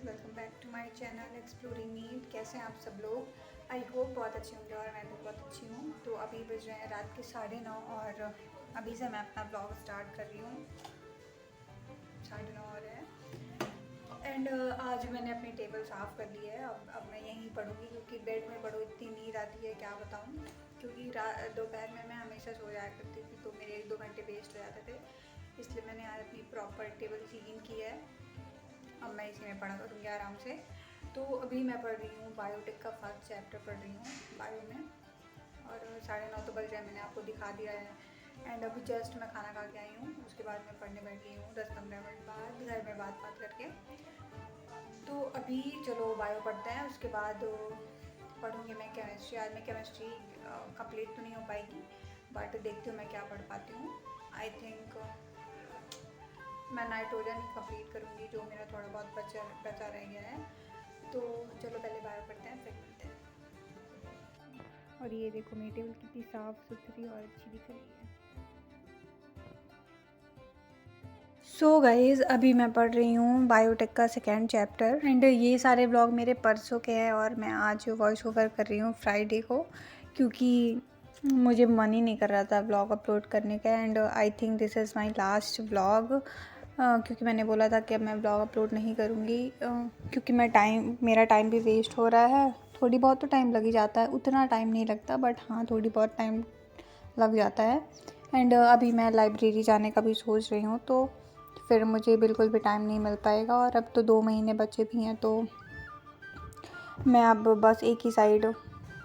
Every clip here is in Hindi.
Welcome back to my channel exploring NEET. कैसे हैं आप सब लोग? आई होप बहुत अच्छे होंगे और मैं भी बहुत अच्छी हूँ। तो अभी बज रहे हैं रात के 9:30 और अभी से मैं अपना ब्लॉग स्टार्ट कर रही हूँ। 9:30 हो रहे हैं एंड आज मैंने अपनी टेबल साफ़ कर ली है। अब मैं यहीं पढ़ूँगी क्योंकि बेड में पढ़ो इतनी नींद आती है क्या बताऊँ। क्योंकि दोपहर में मैं हमेशा सो जाया करती थी तो मेरे 1-2 घंटे वेस्ट हो जाते थे, इसलिए मैंने आज अपनी प्रॉपर टेबल क्लीन की है। अब मैं इसी में पढ़ा करूँगी आराम से। तो अभी मैं पढ़ रही हूँ बायोटेक का फर्स्ट चैप्टर पढ़ रही हूँ बायो में, और 9:30 तो बज रहे हैं, मैंने आपको दिखा दिया है। एंड अभी जस्ट मैं खाना खा के आई हूँ, उसके बाद मैं पढ़ने बैठ गई हूँ 10-15 मिनट बाद घर में बात करके। तो अभी चलो बायो पढ़ते हैं, उसके बाद पढ़ूँगी मैं केमिस्ट्री। आज मैं केमिस्ट्री कंप्लीट तो नहीं हो पाएगी बट देखती हूँ मैं क्या पढ़ पाती हूँ। आई थिंक मैं नाइट्रोजन ही कंप्लीट करूँगी, जो मेरा थोड़ा बहुत बचा रह गया है। तो चलो पहले बायो पढ़ते हैं फिर मिलते हैं। और ये देखो मेरी टेबल कितनी साफ़ सुथरी और अच्छी दिख रही है। सो गाइज़ अभी मैं पढ़ रही हूँ बायोटेक का सेकेंड चैप्टर एंड ये सारे ब्लॉग मेरे परसों के हैं और मैं आज वॉइस ओवर कर रही हूँ फ्राइडे को, क्योंकि मुझे मन ही नहीं कर रहा था ब्लॉग अपलोड करने का। And I think this is my last blog, क्योंकि मैंने बोला था कि अब मैं ब्लॉग अपलोड नहीं करूँगी, क्योंकि मेरा टाइम भी वेस्ट हो रहा है। थोड़ी बहुत तो टाइम लग ही जाता है, उतना टाइम नहीं लगता बट हाँ थोड़ी बहुत टाइम लग जाता है। एंड अभी मैं लाइब्रेरी जाने का भी सोच रही हूँ, तो फिर मुझे बिल्कुल भी टाइम नहीं मिल पाएगा। और अब तो 2 महीने बचे भी हैं, तो मैं अब बस एक ही साइड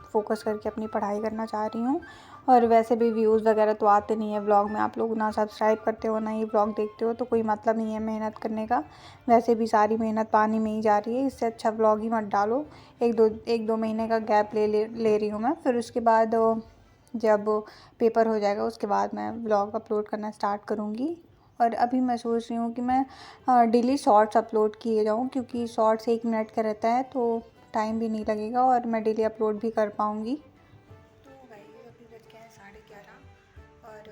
फोकस करके अपनी पढ़ाई करना चाह रही हूँ। और वैसे भी व्यूज़ वगैरह तो आते नहीं है ब्लॉग में, आप लोग ना सब्सक्राइब करते हो ना ही ब्लॉग देखते हो, तो कोई मतलब नहीं है मेहनत करने का। वैसे भी सारी मेहनत पानी में ही जा रही है, इससे अच्छा ब्लॉग ही मत डालो। 1-2 महीने का गैप ले रही हूँ मैं, फिर उसके बाद जब पेपर हो जाएगा उसके बाद मैं ब्लॉग अपलोड करना स्टार्ट करूँगी। और अभी मैं सोच रही हूँ कि मैं डेली शॉर्ट्स अपलोड किए जाऊँ, क्योंकि शॉर्ट्स 1 मिनट का रहता है तो टाइम भी नहीं लगेगा और मैं डेली अपलोड भी कर पाऊँगी। तो गाइस अभी बज गए हैं 11:30 और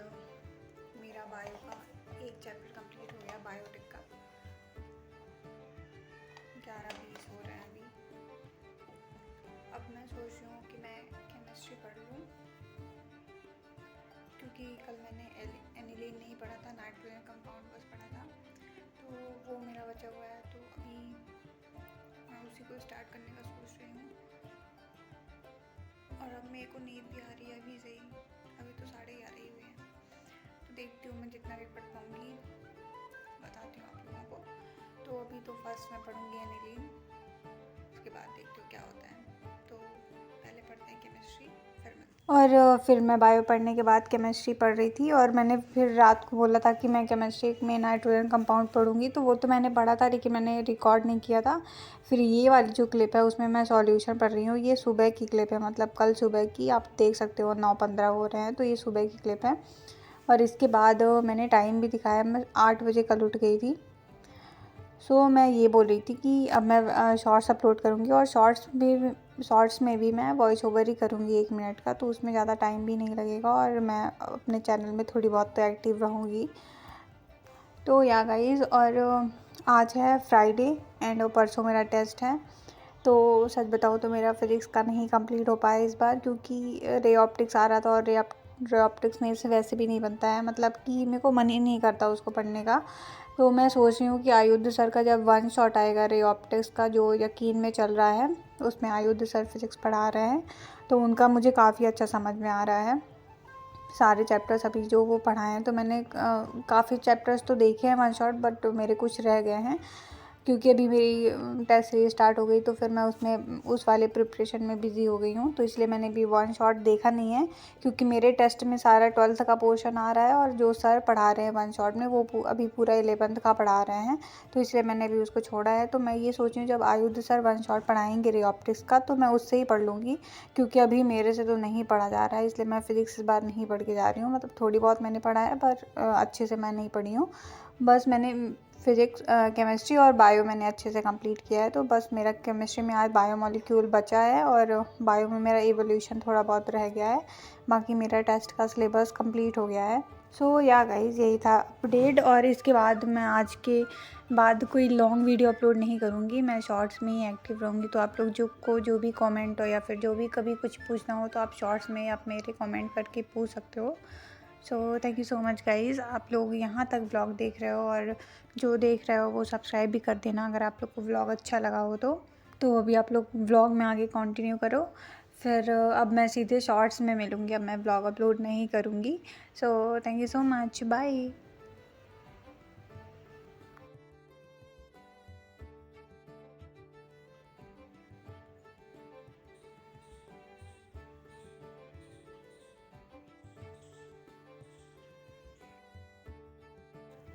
मेरा बायो का एक चैप्टर कंप्लीट हो गया बायोटेक का। 11:20 हो रहे हैं अभी। अब मैं सोच रही हूँ कि मैं केमिस्ट्री पढ़ लूँ, क्योंकि कल मैंने एनिलीन नहीं पढ़ा था, नाइट्रोजन कंपाउंड बस पढ़ा था, तो वो मेरा बचा हुआ है। तो अभी मैं उसी को स्टार्ट करने का सोच रही हूँ। और अब मेरे को नींद भी आ रही है अभी से ही, अभी तो 11:30 ही हुए हैं। तो देखती हूँ मैं जितना भी पढ़ पाऊँगी बताती हूँ आप लोगों को। तो अभी तो फर्स्ट मैं पढ़ूँगी एनिलीन, उसके बाद देखती हूँ क्या होता है। तो पहले पढ़ते हैं केमिस्ट्री फिर मैं। और फिर मैं बायो पढ़ने के बाद केमिस्ट्री पढ़ रही थी, और मैंने फिर रात को बोला था कि मैं केमिस्ट्री में नाइट्रोजन कंपाउंड पढ़ूँगी, तो वो तो मैंने पढ़ा था लेकिन मैंने रिकॉर्ड नहीं किया था। फिर ये वाली जो क्लिप है उसमें मैं सॉल्यूशन पढ़ रही हूँ। ये सुबह की क्लिप है, मतलब कल सुबह की, आप देख सकते हो 9:15 हो रहे हैं, तो ये सुबह की क्लिप है। और इसके बाद मैंने टाइम भी दिखाया, मैं 8 बजे कल उठ गई थी। सो मैं ये बोल रही थी कि अब मैं शॉर्ट्स अपलोड करूँगी, और शॉर्ट्स में भी मैं वॉइस ओवर ही करूँगी 1 मिनट का, तो उसमें ज़्यादा टाइम भी नहीं लगेगा और मैं अपने चैनल में थोड़ी बहुत तो एक्टिव रहूँगी। तो या गाइज़, और आज है फ्राइडे एंड परसों मेरा टेस्ट है। तो सच बताऊँ तो मेरा फिज़िक्स का नहीं कंप्लीट हो पाया इस बार, क्योंकि रे ऑप्टिक्स आ रहा था, और रे ऑप्टिक्स मेरे से वैसे भी नहीं बनता है, मतलब कि मेरे को मन ही नहीं करता उसको पढ़ने का। तो मैं सोच रही हूँ कि आयुध सर का जब 1 शॉट आएगा रे ऑप्टिक्स का, जो यकीन में चल रहा है, उसमें आयुध सर फिज़िक्स पढ़ा रहे हैं, तो उनका मुझे काफ़ी अच्छा समझ में आ रहा है सारे चैप्टर्स अभी जो वो पढ़ाए हैं। तो मैंने काफ़ी चैप्टर्स तो देखे हैं 1 शॉट, बट मेरे कुछ रह गए हैं, क्योंकि अभी मेरी टेस्ट सीरीज स्टार्ट हो गई, तो फिर मैं उस वाले प्रिपरेशन में बिज़ी हो गई हूँ, तो इसलिए मैंने भी 1 शॉट देखा नहीं है। क्योंकि मेरे टेस्ट में सारा 12th का पोर्शन आ रहा है, और जो सर पढ़ा रहे हैं 1 शॉट में वो अभी पूरा 11th का पढ़ा रहे हैं, तो इसलिए मैंने भी उसको छोड़ा है। तो मैं ये सोच रही हूँ जब आयुध सर 1 शॉट पढ़ाएंगे रे ऑप्टिक्स का, तो मैं उससे ही पढ़ लूँगी, क्योंकि अभी मेरे से तो नहीं पढ़ा जा रहा है, इसलिए मैं फ़िज़िक्स इस बार नहीं पढ़ के जा रही हूँ। मतलब थोड़ी बहुत मैंने पढ़ा है, पर अच्छे से मैं नहीं पढ़ी हूँ। बस मैंने फिज़िक्स केमिस्ट्री और बायो मैंने अच्छे से कंप्लीट किया है, तो बस मेरा केमिस्ट्री में आज बायोमोलिक्यूल बचा है, और बायो में मेरा इवोल्यूशन थोड़ा बहुत रह गया है। बाकी मेरा टेस्ट का सिलेबस कंप्लीट हो गया है। सो या गाइज़ यही था अपडेट। और इसके बाद मैं आज के बाद कोई लॉन्ग वीडियो अपलोड नहीं करूँगी, मैं शॉर्ट्स में ही एक्टिव रहूँगी। तो आप लोग जो भी कमेंट हो या फिर जो भी कभी कुछ पूछना हो तो आप शॉर्ट्स में आप मेरे कमेंट करके पूछ सकते हो। सो thank you so much guys, आप लोग यहाँ तक व्लॉग देख रहे हो, और जो देख रहे हो वो सब्सक्राइब भी कर देना अगर आप लोग को व्लॉग अच्छा लगा हो तो अभी आप लोग व्लॉग में आगे कंटिन्यू करो। फिर अब मैं सीधे शॉर्ट्स में मिलूँगी, अब मैं व्लॉग अपलोड नहीं करूँगी। So thank you so much, bye.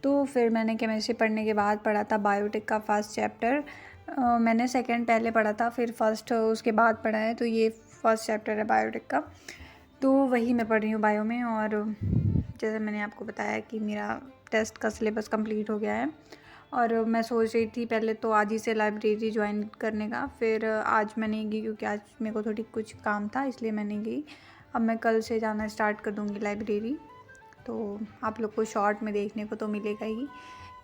तो फिर मैंने केमिस्ट्री पढ़ने के बाद पढ़ा था बायोटेक का फर्स्ट चैप्टर। मैंने सेकंड पहले पढ़ा था, फिर फर्स्ट उसके बाद पढ़ा है, तो ये फर्स्ट चैप्टर है बायोटेक का। तो वही मैं पढ़ रही हूँ बायो में। और जैसे मैंने आपको बताया कि मेरा टेस्ट का सिलेबस कंप्लीट हो गया है, और मैं सोच रही थी पहले तो आज ही से लाइब्रेरी ज्वाइन करने का, फिर आज मैं नहीं गई क्योंकि आज मेरे को थोड़ी कुछ काम था, इसलिए मैं नहीं गई। अब मैं कल से जाना स्टार्ट कर दूँगी लाइब्रेरी। तो आप लोग को शॉर्ट में देखने को तो मिलेगा ही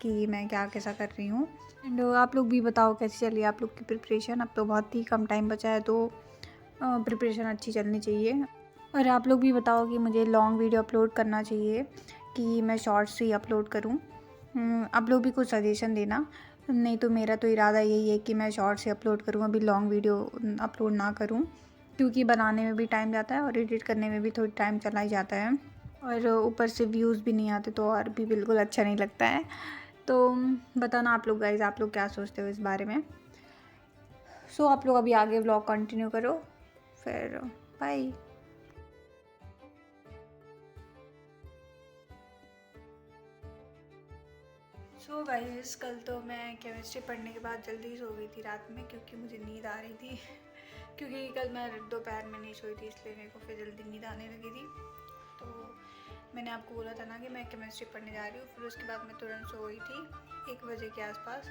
कि मैं क्या कैसा कर रही हूँ। एंड आप लोग भी बताओ कैसी चल रही है आप लोग की प्रिपरेशन। अब तो बहुत ही कम टाइम बचा है, तो प्रिपरेशन अच्छी चलनी चाहिए। और आप लोग भी बताओ कि मुझे लॉन्ग वीडियो अपलोड करना चाहिए कि मैं शॉर्ट्स ही अपलोड करूँ। आप लोग भी कुछ सजेशन देना, नहीं तो मेरा तो इरादा यही है कि मैं शॉर्ट्स ही अपलोड करूँ, अभी लॉन्ग वीडियो अपलोड ना करूँ, क्योंकि बनाने में भी टाइम जाता है और एडिट करने में भी थोड़ी टाइम चला ही जाता है, और ऊपर से व्यूज़ भी नहीं आते तो और भी बिल्कुल अच्छा नहीं लगता है। तो बताना आप लोग गाइज, आप लोग क्या सोचते हो इस बारे में। सो आप लोग अभी आगे व्लॉग कंटिन्यू करो, फिर बाय। सो गाइस कल तो मैं केमिस्ट्री पढ़ने के बाद जल्दी सो गई थी रात में, क्योंकि मुझे नींद आ रही थी क्योंकि कल मैं दोपहर में नहीं सोई थी, इसलिए मेरे को फिर जल्दी नींद आने लगी थी। तो मैंने आपको बोला था ना कि मैं केमिस्ट्री पढ़ने जा रही हूँ, फिर उसके बाद मैं तुरंत सो गई थी 1 बजे के आसपास।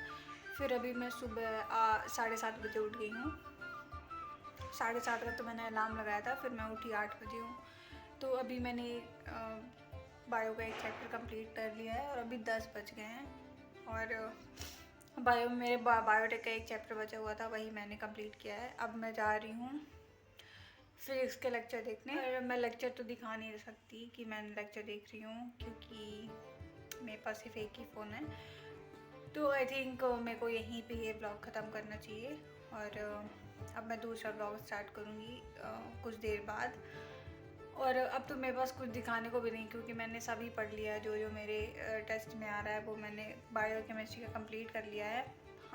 फिर अभी मैं सुबह 7:30 बजे उठ गई हूँ। 7:30 का तो मैंने अलार्म लगाया था, फिर मैं उठी 8 बजे हूँ। तो अभी मैंने बायो का एक चैप्टर कंप्लीट कर लिया है, और अभी 10 बज गए हैं। और बायो में मेरे बायोटेक का एक चैप्टर बचा हुआ था, वही मैंने कंप्लीट किया है। अब मैं जा रही हूँ फिजिक्स के लेक्चर देखने। और मैं लेक्चर तो दिखा नहीं सकती कि मैं लेक्चर देख रही हूँ, क्योंकि मेरे पास सिर्फ एक ही फ़ोन है। तो आई थिंक मेरे को यहीं पे ये ब्लॉग ख़त्म करना चाहिए, और अब मैं दूसरा ब्लॉग स्टार्ट करूँगी कुछ देर बाद। और अब तो मेरे पास कुछ दिखाने को भी नहीं, क्योंकि मैंने सभी पढ़ लिया है, जो जो मेरे टेस्ट में आ रहा है वो मैंने बायो केमिस्ट्री का कंप्लीट कर लिया है।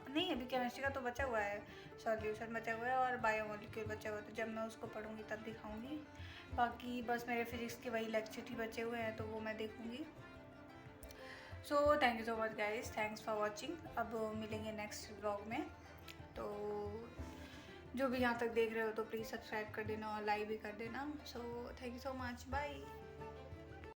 नहीं, अभी केमिस्ट्री का तो बचा हुआ है, सॉल्यूशन बचा हुआ है और बायोमोलिक्यूल बचा हुआ है, तो जब मैं उसको पढ़ूंगी तब दिखाऊंगी। बाकी बस मेरे फिजिक्स के वही लेक्चर ही बचे हुए हैं, तो वो मैं देखूंगी। सो thank you so much guys, thanks for watching. अब मिलेंगे नेक्स्ट ब्लॉग में। तो जो भी यहाँ तक देख रहे हो तो प्लीज़ सब्सक्राइब कर देना और लाइक भी कर देना। So thank you so much, bye.